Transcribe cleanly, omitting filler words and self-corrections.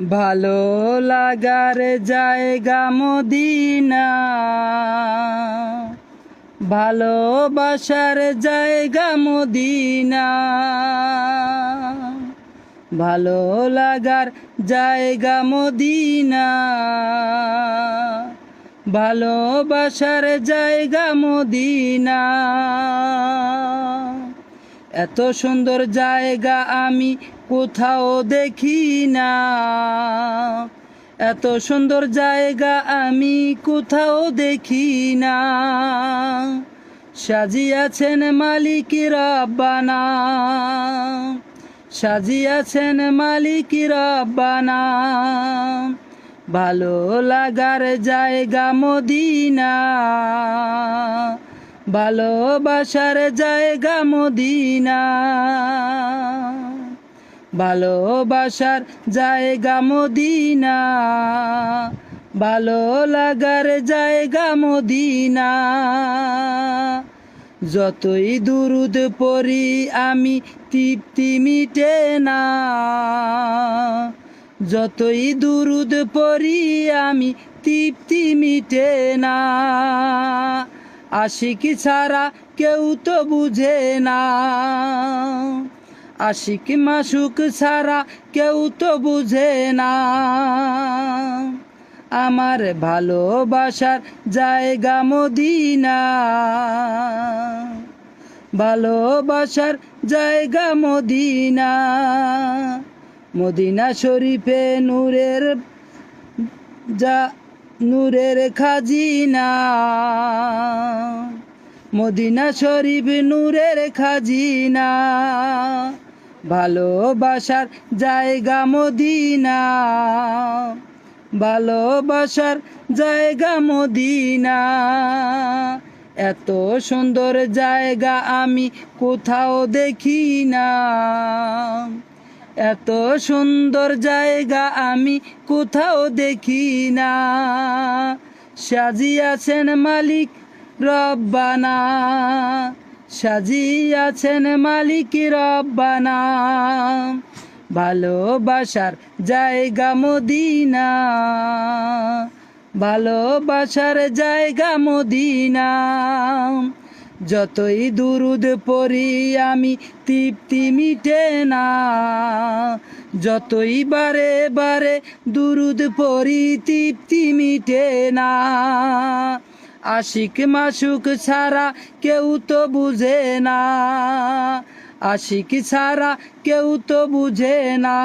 ভালো লাগার জায়গা মদিনা, ভালোবাসার জায়গা মদিনা। ভালো লাগার জায়গা মদিনা, ভালোবাসার জায়গা মদিনা। এত সুন্দর জায়গা আমি কোথাও দেখি না, এত সুন্দর জায়গা আমি কোথাও দেখি না। সাজিয়াছেন মালিক রব্বানা, সাজিয়াছেন মালিক রব্বানা। ভালো লাগার জায়গা মদিনা, ভালোবাসার জায়গা মদিনা। ভালোবাসার জায়গা মদিনা, ভালো লাগার জায়গা মদিনা। যতই দুরুদ পড়ি আমি তৃপ্তি মিটে না, যতই দুরুদ পড়ি আমি তৃপ্তি মিটে না। আশিক ছাড়া কেউ তো বুঝে না, আশিক মাসুক ছাড়া কেউ তো বুঝে না। আমার ভালোবাসার জায়গা মদিনা, ভালোবাসার জায়গা মদিনা। মদিনা শরীফে নূরের খাজিনা, মদিনা শরীফ নূরের খাজিনা। ভালোবাসার জায়গা মদিনা, ভালোবাসার জায়গা মদিনা। এত সুন্দর জায়গা আমি কোথাও দেখি না, এত সুন্দর জায়গা আমি কোথাও দেখি না। সাজিয়াছেন মালিক রব্বানা, সাজিয়াছেন মালিক রব্বানা। ভালোবাসার জায়গা মদিনা, ভালোবাসার জায়গা মদিনা। যতই দুরুদ পড়ি আমি তৃপ্তি মিটে না, যতই বারে বারে দুরুদ পড়ি তৃপ্তি মিটে না। আশিক মাসুক ছাড়া কেউ তো বুঝে না, আশিক ছাড়া কেউ তো বুঝে না।